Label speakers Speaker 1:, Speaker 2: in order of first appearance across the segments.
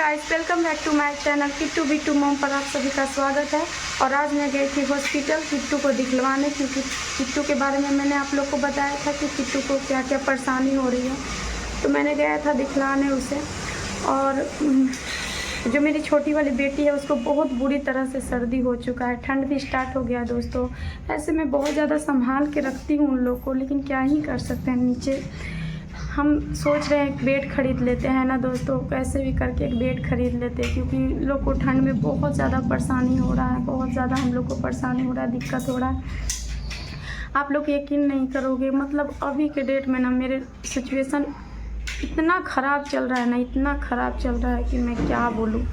Speaker 1: Guys welcome back to my channel Kittu Bittu mom पर आप सभी का स्वागत है। और आज मैं गई थी हॉस्पिटल किट्टू को दिखलवाने, क्योंकि किट्टू के बारे में मैंने आप लोग को बताया था कि किट्टू को क्या क्या परेशानी हो रही है। तो मैंने गया था दिखलाने उसे। और जो मेरी छोटी वाली बेटी है उसको बहुत बुरी तरह से सर्दी हो चुका है, ठंड भी स्टार्ट हो गया दोस्तों। ऐसे मैं बहुत ज़्यादा संभाल के रखती हूँ उन लोग को, लेकिन क्या ही कर सकते हैं। नीचे हम सोच रहे हैं एक बेड ख़रीद लेते हैं ना दोस्तों, कैसे भी करके एक बेड ख़रीद लेते हैं, क्योंकि लोग को ठंड में बहुत ज़्यादा परेशानी हो रहा है, बहुत ज़्यादा हम लोग को परेशानी हो रहा है, दिक्कत हो रहा है। आप लोग यकीन नहीं करोगे, मतलब अभी के डेट में ना मेरे सिचुएशन इतना ख़राब चल रहा है ना, इतना ख़राब चल रहा है कि मैं क्या बोलूँ।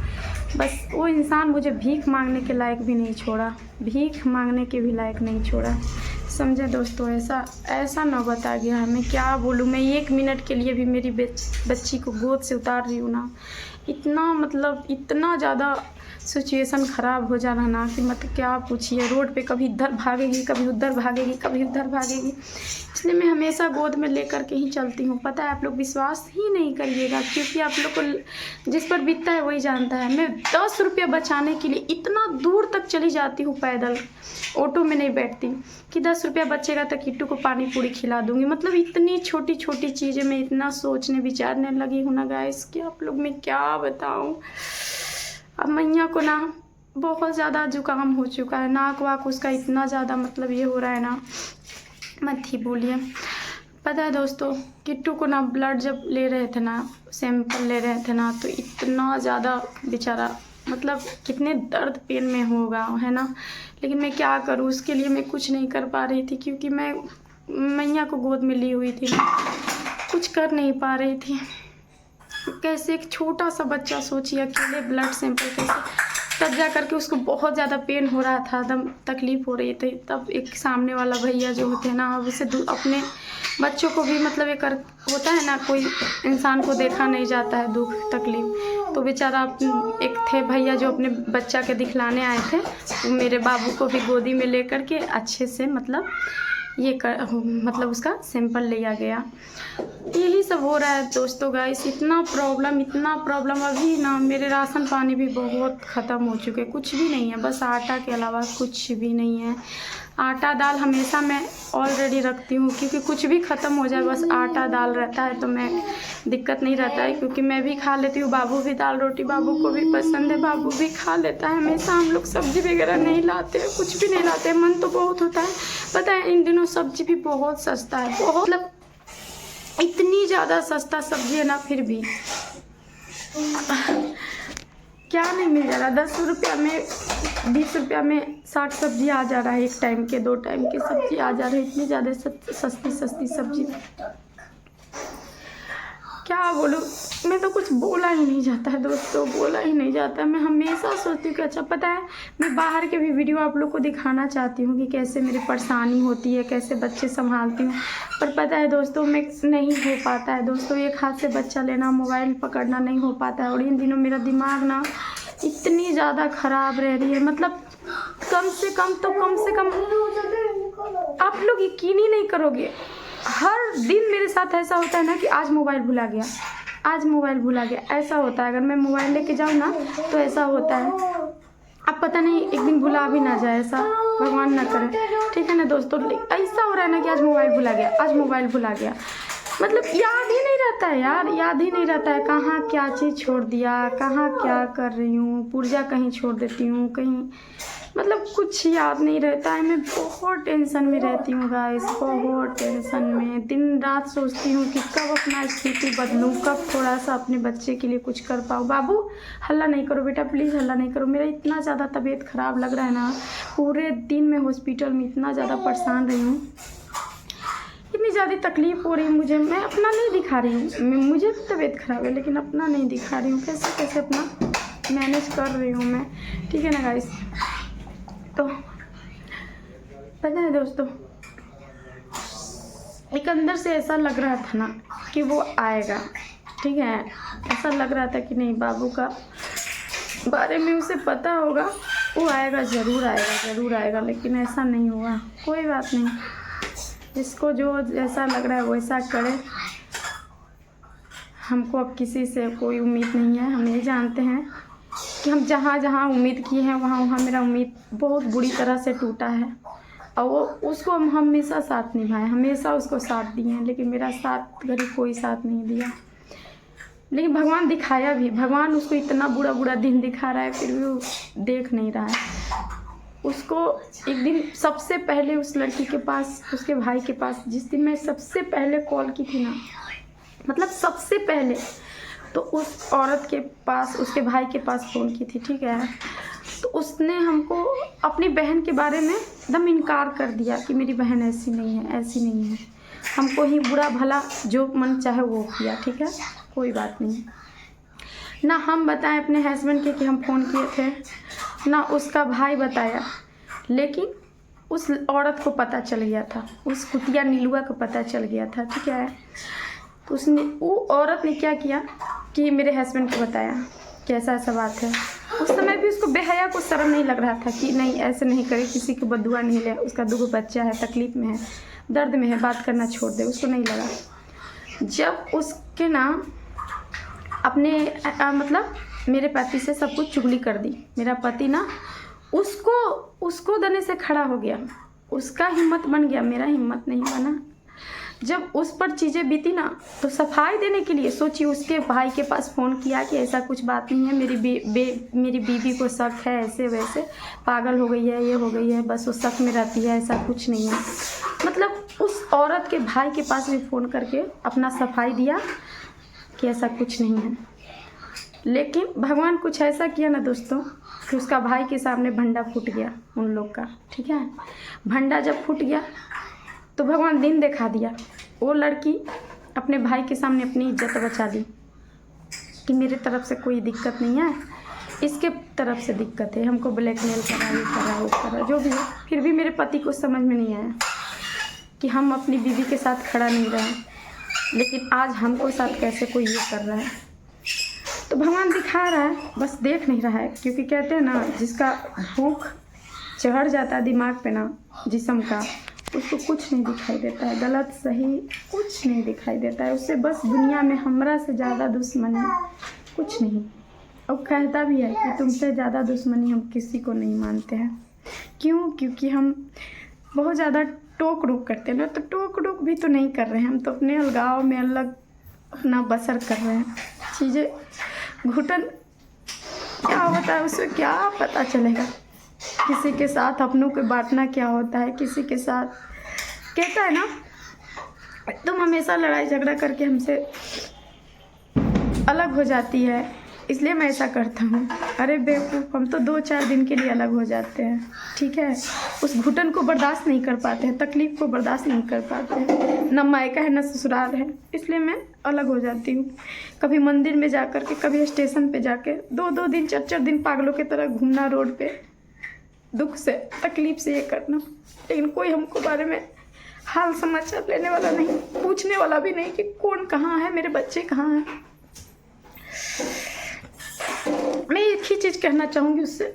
Speaker 1: बस वो इंसान मुझे भीख मांगने के लायक भी नहीं छोड़ा, भीख मांगने के भी लायक नहीं छोड़ा, समझे दोस्तों। ऐसा नौबत आ गया है, मैं क्या बोलूँ। मैं 1 मिनट के लिए भी मेरी बच्ची को गोद से उतार रही हूँ ना, इतना ज़्यादा सिचुएशन ख़राब हो जा रहा ना कि मतलब क्या पूछिए। रोड पे कभी इधर भागेगी, कभी उधर भागेगी, कभी उधर भागेगी। इसलिए मैं हमेशा गोद में लेकर के ही चलती हूँ। पता है, आप लोग विश्वास ही नहीं करिएगा, क्योंकि आप लोग को जिस पर बीतता है वही जानता है। मैं 10 रुपये बचाने के लिए इतना दूर तक चली जाती हूँ पैदल, ऑटो में नहीं बैठती कि 10 रुपया बचेगा तो किट्टू को पानी पूरी खिला दूँगी। मतलब इतनी छोटी छोटी चीज़ें मैं इतना सोचने विचारने लगी हूँ ना गाइस कि आप लोग मैं क्या बताऊँ। अब मैया को ना बहुत ज़्यादा जुकाम हो चुका है, नाक वाक उसका इतना ज़्यादा मतलब ये हो रहा है ना, मत ही बोलिए। पता है दोस्तों, किट्टू को ना ब्लड जब ले रहे थे ना, सैंपल ले रहे थे ना, तो इतना ज़्यादा बेचारा मतलब कितने दर्द पेन में होगा, है ना। लेकिन मैं क्या करूँ, उसके लिए मैं कुछ नहीं कर पा रही थी, क्योंकि मैं मैया को गोद में ली हुई थी ना, कुछ कर नहीं पा रही थी। कैसे एक छोटा सा बच्चा, सोचिए अकेले ब्लड सैंपल कैसे, तब जा करके उसको बहुत ज़्यादा पेन हो रहा था, एकदम तकलीफ़ हो रही थी। तब एक सामने वाला भैया जो होते हैं ना, अब उसे अपने बच्चों को भी मतलब ये कर होता है ना, कोई इंसान को देखा नहीं जाता है दुख तकलीफ़। तो बेचारा एक थे भैया जो अपने बच्चा के दिखलाने आए थे, वो मेरे बाबू को भी गोदी में लेकर के अच्छे से मतलब मतलब उसका सैंपल लिया गया। यही सब हो रहा है दोस्तों गाइस। इतना प्रॉब्लम अभी ना मेरे राशन पानी भी बहुत ख़त्म हो चुके, कुछ भी नहीं है, बस आटा के अलावा कुछ भी नहीं है। आटा दाल हमेशा मैं ऑलरेडी रखती हूँ, क्योंकि कुछ भी ख़त्म हो जाए बस आटा दाल रहता है तो मैं दिक्कत नहीं रहता है, क्योंकि मैं भी खा लेती हूँ, बाबू भी दाल रोटी बाबू को भी पसंद है, बाबू भी खा लेता है। हमेशा हम लोग सब्ज़ी वगैरह नहीं लाते, कुछ भी नहीं लाते। मन तो बहुत होता है, पता है इन दिनों सब्ज़ी भी बहुत सस्ता है, बहुत मतलब इतनी ज़्यादा सस्ता सब्ज़ी है ना, फिर भी क्या नहीं मिल जा रहा। 10 रुपया में 20 रुपया में 60 सब्जी आ जा रहा है, 1 टाइम के 2 टाइम की सब्जी आ जा रही है। इतनी ज़्यादा सस्ती सब्जी, क्या बोलूँ। मैं तो कुछ बोला ही नहीं जाता है दोस्तों, बोला ही नहीं जाता है। मैं हमेशा सोचती हूँ कि अच्छा, पता है मैं बाहर के भी वीडियो आप लोग को दिखाना चाहती हूँ कि कैसे मेरी परेशानी होती है, कैसे बच्चे संभालती हूँ, पर पता है दोस्तों मैं नहीं हो पाता है दोस्तों। एक हाथ से बच्चा लेना, मोबाइल पकड़ना नहीं हो पाता है। और इन दिनों मेरा दिमाग ना इतनी ज़्यादा ख़राब रह रही है, मतलब कम से कम आप लोग यकीन ही नहीं करोगे, हर दिन मेरे साथ ऐसा होता है ना कि आज मोबाइल भुला गया, आज मोबाइल भुला गया, ऐसा होता है। अगर मैं मोबाइल लेके जाऊँ ना तो ऐसा होता है। अब पता नहीं एक दिन भुला भी ना जाए, ऐसा भगवान ना करे, ठीक है ना दोस्तों। ऐसा हो रहा है ना कि आज मोबाइल भुला गया, आज मोबाइल भुला गया, मतलब याद ही नहीं रहता है यार, याद ही नहीं रहता है कहाँ क्या चीज़ छोड़ दिया, कहाँ क्या कर रही हूँ, पुर्जा कहीं छोड़ देती हूँ कहीं, मतलब कुछ याद नहीं रहता है। मैं बहुत टेंशन में रहती हूँ गाइस, बहुत टेंशन में। दिन रात सोचती हूँ कि कब अपना स्थिति बदलूँ, कब थोड़ा सा अपने बच्चे के लिए कुछ कर पाऊँ। बाबू हल्ला नहीं करो बेटा, प्लीज़ हल्ला नहीं करो। मेरा इतना ज़्यादा तबीयत ख़राब लग रहा है ना, पूरे दिन में हॉस्पिटल में इतना ज़्यादा परेशान रही हूँ, इतनी ज़्यादा तकलीफ़ हो रही है मुझे। मैं अपना नहीं दिखा रही हूँ, मुझे तबीयत ख़राब है लेकिन अपना नहीं दिखा रही हूँ, कैसे कैसे अपना मैनेज कर रही हूँ मैं, ठीक है ना गाइस। तो पता है दोस्तों, एक अंदर से ऐसा लग रहा था ना कि वो आएगा, ठीक है, ऐसा लग रहा था कि नहीं बाबू का बारे में उसे पता होगा, वो आएगा, ज़रूर आएगा, लेकिन ऐसा नहीं हुआ। कोई बात नहीं, जिसको जो जैसा लग रहा है वैसा करे। हमको अब किसी से कोई उम्मीद नहीं है, हम नहीं जानते हैं कि हम जहाँ जहाँ उम्मीद किए हैं वहाँ वहाँ मेरा उम्मीद बहुत बुरी तरह से टूटा है। और वो उसको हम हमेशा साथ निभाए, हमेशा उसको साथ दिए हैं, लेकिन मेरा साथ कभी कोई साथ नहीं दिया। लेकिन भगवान दिखाया भी, भगवान उसको इतना बुरा बुरा दिन दिखा रहा है, फिर भी वो देख नहीं रहा है। उसको एक दिन सबसे पहले उस लड़की के पास, उसके भाई के पास, जिस दिन मैं सबसे पहले कॉल की थी ना, मतलब सबसे पहले, तो उस औरत के पास, उसके भाई के पास फ़ोन की थी, ठीक है। तो उसने हमको अपनी बहन के बारे में एकदम इनकार कर दिया कि मेरी बहन ऐसी नहीं है, ऐसी नहीं है। हमको ही बुरा भला जो मन चाहे वो किया, ठीक है, कोई बात नहीं। ना हम बताएं अपने हस्बैंड के कि हम फ़ोन किए थे, ना उसका भाई बताया, लेकिन उस औरत को पता चल गया था, उस कुतिया नीलुआ को पता चल गया था, ठीक है। तो उसने, वो औरत ने क्या किया कि मेरे हस्बैंड को बताया कि ऐसा ऐसा बात है। उस समय भी उसको बेहया को शर्म नहीं लग रहा था कि नहीं ऐसे नहीं करे, किसी को बदुआ नहीं ले, उसका 2 बच्चा है, तकलीफ़ में है, दर्द में है, बात करना छोड़ दे, उसको नहीं लगा। जब उसके ना अपने मतलब मेरे पति से सब कुछ चुगली कर दी, मेरा पति ना उसको देने से खड़ा हो गया, उसका हिम्मत बन गया, मेरा हिम्मत नहीं बना। जब उस पर चीज़ें बीती ना, तो सफाई देने के लिए सोचिए, उसके भाई के पास फ़ोन किया कि ऐसा कुछ बात नहीं है, मेरी बीवी को शक है, ऐसे वैसे पागल हो गई है, ये हो गई है, बस वो शक में रहती है, ऐसा कुछ नहीं है। मतलब उस औरत के भाई के पास भी फ़ोन करके अपना सफाई दिया कि ऐसा कुछ नहीं है। लेकिन भगवान कुछ ऐसा किया ना दोस्तों कि उसका भाई के सामने भंडा फूट गया उन लोग का, ठीक है। भंडा जब फूट गया तो भगवान दिन दिखा दिया। वो लड़की अपने भाई के सामने अपनी इज्जत बचा दी कि मेरे तरफ से कोई दिक्कत नहीं है, इसके तरफ से दिक्कत है, हमको ब्लैकमेल करा, ये करा, वो करा, जो भी है। फिर भी मेरे पति को समझ में नहीं आया कि हम अपनी बीवी के साथ खड़ा नहीं रहे, लेकिन आज हमको साथ कैसे कोई ये कर रहा है। तो भगवान दिखा रहा है, बस देख नहीं रहा है, क्योंकि कहते हैं ना, जिसका भूख चढ़ जाता है दिमाग पे ना, जिस्म का, उसको कुछ नहीं दिखाई देता है, गलत सही कुछ नहीं दिखाई देता है। उससे बस दुनिया में हमरा से ज़्यादा दुश्मनी कुछ नहीं। और कहता भी है कि तुमसे ज़्यादा दुश्मनी हम किसी को नहीं मानते हैं। क्यों? क्योंकि हम बहुत ज़्यादा टोक रुक करते हैं ना, तो टोक रुक भी तो नहीं कर रहे हैं, हम तो अपने अलगाव में अलग अपना बसर कर रहे हैं। चीज़ें घुटन क्या होता है उससे क्या पता चलेगा। किसी के साथ अपनों को बांटना क्या होता है, किसी के साथ कहता है ना, तुम हमेशा लड़ाई झगड़ा करके हमसे अलग हो जाती है, इसलिए मैं ऐसा करता हूँ। अरे बेवकूफ़, हम तो 2-4 दिन के लिए अलग हो जाते हैं, ठीक है। उस घुटन को बर्दाश्त नहीं कर पाते हैं, तकलीफ़ को बर्दाश्त नहीं कर पाते हैं, न मायका है न ससुराल है, इसलिए मैं अलग हो जाती हूँ। कभी मंदिर में जा कर के, कभी स्टेशन पे जाके 2-2 दिन 4-4 दिन पागलों की तरह घूमना रोड पे, दुख से तकलीफ़ से ये करना, लेकिन कोई हमको बारे में हाल समाचार लेने वाला नहीं, पूछने वाला भी नहीं कि कौन कहाँ है, मेरे बच्चे कहाँ हैं। मैं एक ही चीज़ कहना चाहूँगी उससे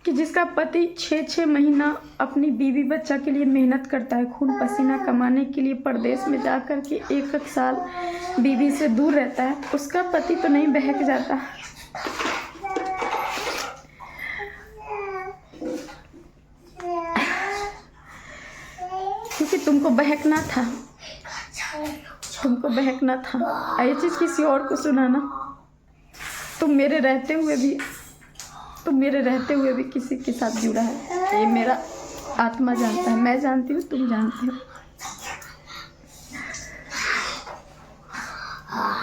Speaker 1: कि जिसका पति 6-6 महीना अपनी बीवी बच्चा के लिए मेहनत करता है, खून पसीना कमाने के लिए परदेश में जा कर के 1-1 साल बीवी से दूर रहता है, उसका पति तो नहीं बहक जाता। क्योंकि तुमको बहकना था, तुमको बहकना था। ये चीज़ किसी और को सुनाना, तुम मेरे रहते हुए भी किसी के साथ जुड़ा है, ये मेरा आत्मा जानता है, मैं जानती हूँ, तुम जानते हो।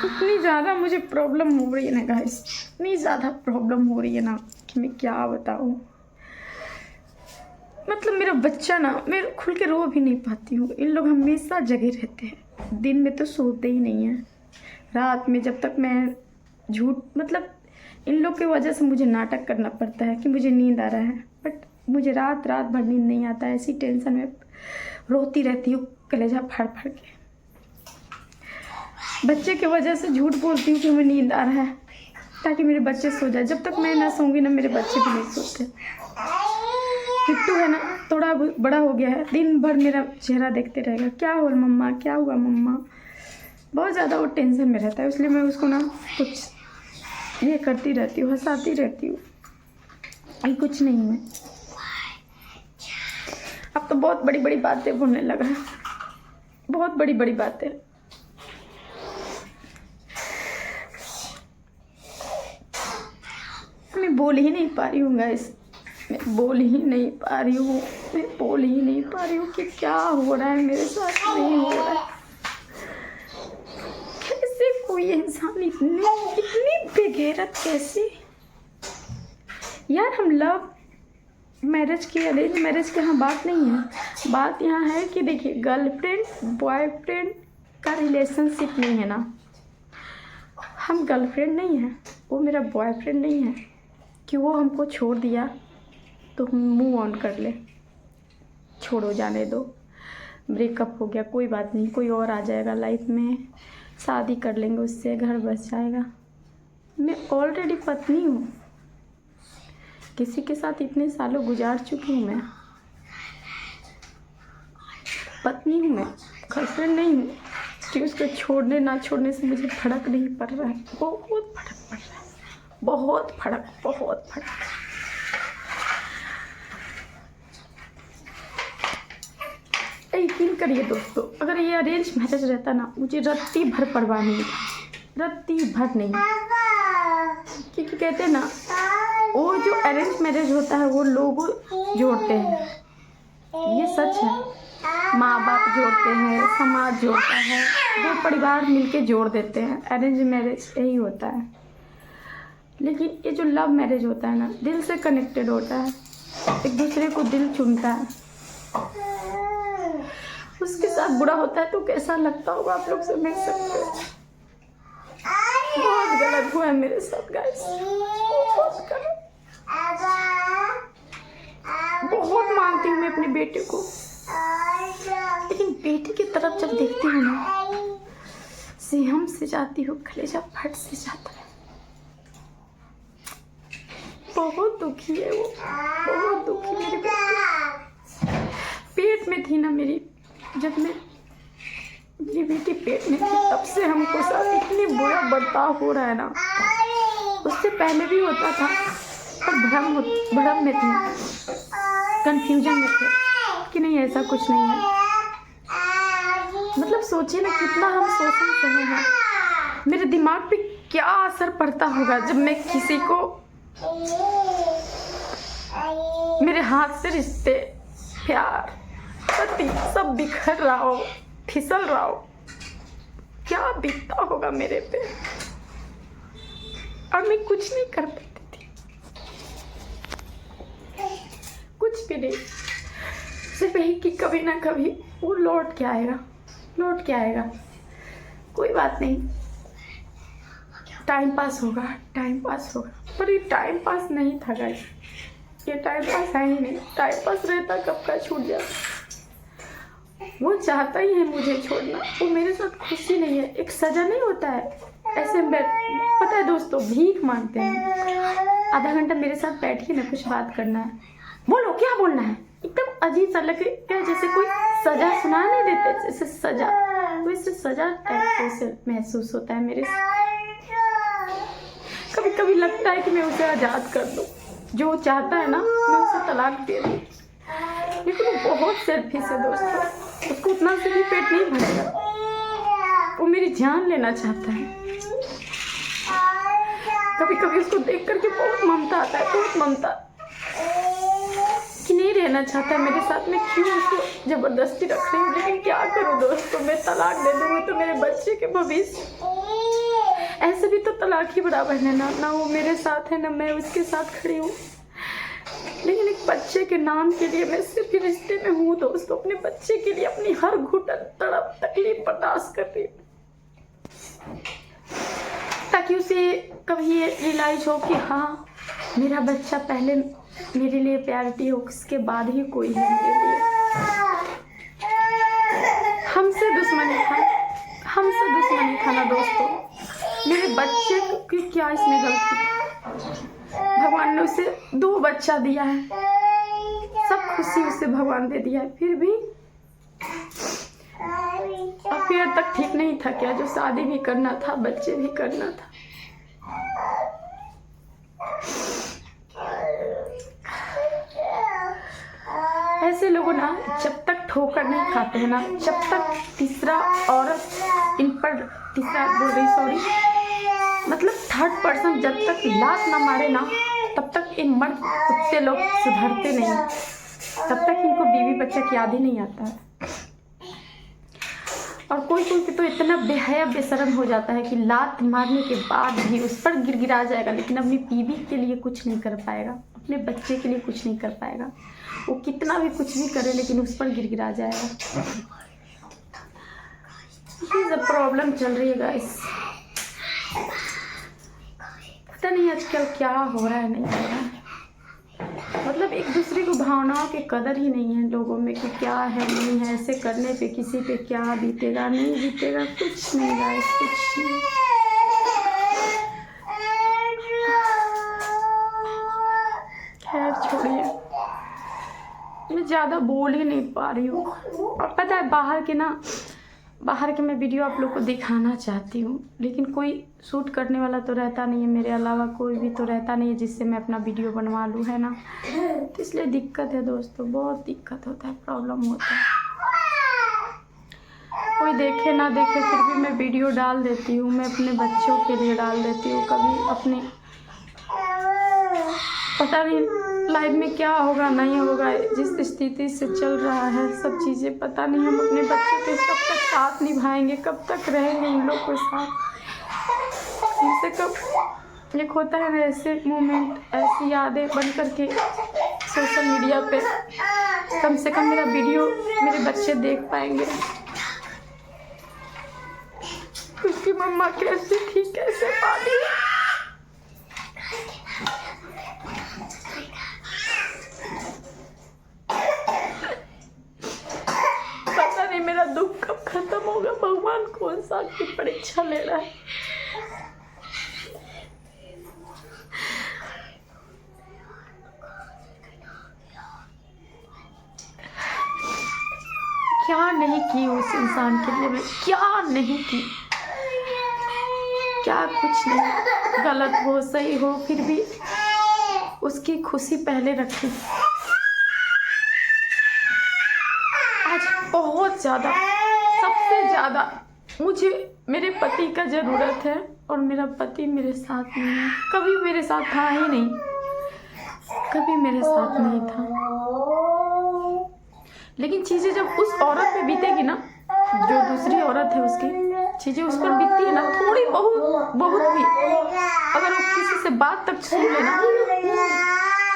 Speaker 1: इतनी ज़्यादा मुझे प्रॉब्लम हो रही है ना गाइस, इतनी ज़्यादा प्रॉब्लम हो रही है ना कि मैं क्या बताऊँ। मतलब मेरा बच्चा ना, मैं खुल के रो भी नहीं पाती हूँ। इन लोग हमेशा जगे रहते हैं, दिन में तो सोते ही नहीं हैं, रात में जब तक मैं झूठ, मतलब इन लोग की वजह से मुझे नाटक करना पड़ता है कि मुझे नींद आ रहा है, बट मुझे रात भर नींद नहीं आता है। ऐसी टेंशन में रोती रहती हूँ, कलेजा फाड़ फाड़ के। बच्चे की वजह से झूठ बोलती हूँ कि मुझे नींद आ रहा है, ताकि मेरे बच्चे सो जाए। जब तक मैं ना सोऊंगी ना, मेरे बच्चे भी नहीं सोते। किट्टू है ना, थोड़ा बड़ा हो गया है, दिन भर मेरा चेहरा देखते रहेगा, क्या हुआ मम्मा, क्या हुआ मम्मा। बहुत ज़्यादा वो टेंशन में रहता है, इसलिए मैं उसको ना कुछ ये करती रहती हूँ, हंसाती रहती हूँ, ये कुछ नहीं है। अब तो बहुत बड़ी बड़ी बातें बोलने लगा है, बहुत बड़ी बड़ी बातें। मैं बोल ही नहीं पा रही हूँ गाइस, मैं बोल ही नहीं पा रही हूँ, मैं बोल ही नहीं पा रही हूँ कि क्या हो रहा है मेरे साथ, नहीं हो रहा है। कैसे कोई इंसान इतनी बेगैरत कैसे? यार हम लव मैरिज की अरेंज मैरिज की यहाँ बात नहीं है, बात यहाँ है कि देखिए गर्लफ्रेंड बॉयफ्रेंड का रिलेशनशिप नहीं है ना। हम गर्लफ्रेंड नहीं है, वो मेरा बॉयफ्रेंड नहीं है कि वो हमको छोड़ दिया तो हम मूव ऑन कर ले। छोड़ो, जाने दो, ब्रेकअप हो गया, कोई बात नहीं, कोई और आ जाएगा लाइफ में, शादी कर लेंगे उससे, घर बस जाएगा। मैं ऑलरेडी पत्नी हूँ, किसी के साथ इतने सालों गुजार चुकी हूँ, मैं पत्नी हूँ, मैं गर्लफ्रेंड नहीं हूँ कि उसको छोड़ने ना छोड़ने से मुझे फर्क नहीं पड़ रहा है। बहुत फर्क पड़ रहा है, बहुत फर्क, बहुत फर्क। यकीन करिए दोस्तों, अगर ये अरेंज मैरिज रहता ना, मुझे रत्ती भर परवाह नहीं था, रत्ती भर नहीं। क्योंकि कहते हैं ना, वो जो अरेंज मैरिज होता है वो लोग जोड़ते हैं, ये सच है। माँ बाप जोड़ते हैं, समाज जोड़ता है, दो परिवार मिलके जोड़ देते हैं। अरेंज मैरिज यही होता है। लेकिन ये जो लव मैरिज होता है ना, दिल से कनेक्टेड होता है, एक दूसरे को दिल चुनता है। उसके साथ बुरा होता है तो कैसा लगता होगा आप लोग समझ सकते हो। बहुत गलत हुआ है मेरे साथ गाइस, बहुत गलत। बहुत मानती हूँ मैं अपने बेटे को, लेकिन बेटे की तरफ जब देखती हूँ ना, सिहम से जाती हूँ, कलेजा फट से जाता है। बहुत दुखी है वो, बहुत दुखी। मेरी बेटी पेट में थी ना मेरी, जब मेरी बेटी पेट में थी तब से हमको साथ इतनी बुरा बर्ताव हो रहा है ना। उससे पहले भी होता था, और भ्रम में थे, कंफ्यूजन में थे कि नहीं ऐसा कुछ नहीं है। मतलब सोचिए ना कितना हम शोषण सहे हैं। मेरे दिमाग पे क्या असर पड़ता होगा जब मैं किसी को, मेरे हाथ से रिश्ते, प्यार, पति सब बिखर रहा हो, फिसल रहा हो, क्या बीतता होगा मेरे पे। और मैं कुछ नहीं कर पाती थी, कुछ भी नहीं, सिर्फ यही कि कभी ना कभी वो लौट के आएगा, लौट के आएगा। कोई बात नहीं, टाइम पास होगा, टाइम पास होगा। पर ये टाइम पास नहीं था गाइस, ये टाइम पास है ही नहीं। टाइम पास रहता कब का छूट जाता। वो चाहता ही है मुझे छोड़ना, वो मेरे साथ खुशी नहीं है। एक सजा नहीं होता है ऐसे में, पता है दोस्तों, भीख मांगते हैं। आधा घंटा मेरे साथ बैठिए ना, कुछ बात करना है, बोलो क्या बोलना है। एकदम अजीब सा लगे क्या, जैसे कोई सजा सुना नहीं देते, जैसे सजा, तो इससे सजा कैसे महसूस होता है मेरे साथ। कभी कभी लगता है कि मैं उसे आज़ाद कर दूँ, जो चाहता है ना मैं उसे तलाक दे दूँ। लेकिन वो बहुत सेल्फिश है दोस्तों, उसको उतना से भी पेट नहीं भरेगा, वो मेरी जान लेना चाहता है। कभी कभी उसको देख करके बहुत ममता आता है, बहुत ममता, कि नहीं रहना चाहता है मेरे साथ में, क्यों उसको जबरदस्ती रख रही हूँ। लेकिन क्या करूँ दोस्तों, मैं तलाक दे दूँगी तो मेरे बच्चे के भविष्य, ऐसे भी तो तलाक ही बराबर है ना, ना वो मेरे साथ है ना मैं उसके साथ खड़ी हूँ। लेकिन एक बच्चे के नाम के लिए मैं सिर्फ रिश्ते में हूँ दोस्तों, अपने बच्चे के लिए अपनी हर घुटन, तड़प, तकलीफ बर्दाश्त कर रही हूँ, ताकि उसे कभी ये रियलाइज हो कि हाँ मेरा बच्चा पहले मेरे लिए प्रायोरिटी हो, उसके बाद ही कोई है मेरे लिए। हमसे दुश्मनी था ना दोस्तों, मेरे बच्चे की क्या इसमें गलती थी। भगवान ने उसे 2 बच्चा दिया है, सब खुशी उसे भगवान दे दिया है, फिर भी अफेयर तक ठीक नहीं था क्या, जो शादी भी करना था, बच्चे भी करना था। को ना जब तक ठोकर नहीं खाते हैं ना, जब तक तीसरा औरत इन पर, तीसरा बोल रही सॉरी, मतलब थर्ड पर्सन जब तक लात ना मारे ना, तब तक इन मर्द कुत्ते लोग सुधरते नहीं, तब तक इनको बीवी बच्चा की याद ही नहीं आता है। और कोई कोई तो इतना बेहया बेशर्म हो जाता है कि लात मारने के बाद भी उस पर गिड़गिड़ा जाएगा, लेकिन अपनी बीवी के लिए कुछ नहीं कर पाएगा, अपने बच्चे के लिए कुछ नहीं कर पाएगा। वो कितना भी कुछ भी करे लेकिन उस पर गिड़गिड़ा जाएगा। ये सब प्रॉब्लम चल रही है गाइस। पता नहीं आजकल क्या हो रहा है, नहीं हो रहा है। मतलब एक दूसरे को भावनाओं की कदर ही नहीं है लोगों में कि क्या है नहीं है, ऐसे करने पे किसी पे क्या बीतेगा नहीं बीतेगा, कुछ नहीं गाइस, कुछ नहीं। खैर छोड़िए, मैं ज़्यादा बोल ही नहीं पा रही हूँ। और पता है बाहर के मैं वीडियो आप लोग को दिखाना चाहती हूँ, लेकिन कोई शूट करने वाला तो रहता नहीं है, मेरे अलावा कोई भी तो रहता नहीं है जिससे मैं अपना वीडियो बनवा लूँ, है ना। तो इसलिए दिक्कत है दोस्तों, बहुत दिक्कत होता है, प्रॉब्लम होता है। कोई देखे ना देखे फिर भी मैं वीडियो डाल देती हूँ, मैं अपने बच्चों के लिए डाल देती हूँ। कभी अपने पता नहीं लाइफ में क्या होगा नहीं होगा, जिस स्थिति से चल रहा है सब चीज़ें पता नहीं। हम अपने बच्चों के कब तक साथ निभाएंगे, कब तक रहेंगे उन लोग के साथ, जिससे कब एक होता है ना ऐसे मोमेंट, ऐसी यादें बन करके सोशल मीडिया पे कम से कम मेरा वीडियो मेरे बच्चे देख पाएंगे। उसकी मम्मा कैसी थी, कैसे पाली, पता नहीं मेरा दुख कब खत्म होगा। भगवान कौन सा की परीक्षा ले रहा है। क्या नहीं की उस इंसान के लिए मैं, क्या नहीं की, क्या कुछ नहीं, गलत हो सही हो फिर भी उसकी खुशी पहले रखी। आज बहुत ज़्यादा, सबसे ज़्यादा मुझे मेरे पति का ज़रूरत है, और मेरा पति मेरे साथ नहीं है, कभी मेरे साथ था ही नहीं, कभी मेरे साथ नहीं था। लेकिन चीज़ें जब उस औरत पे बीतेगी ना, जो दूसरी औरत है उसकी चीज़ें उस पर बीतती है ना, थोड़ी बहुत भी अगर वो किसी से बात तक छीन लेना,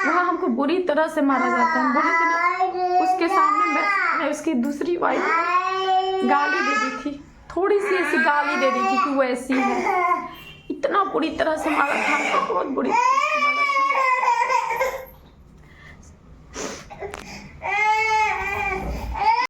Speaker 1: वहाँ हमको बुरी तरह से मारा जाता है। बुरी तरह उसके सामने मैं उसकी दूसरी वाइफ गाली दे दी थी, थोड़ी सी ऐसी गाली दे दी थी कि वो ऐसी है, इतना बुरी तरह से मारा था, बहुत बुरी।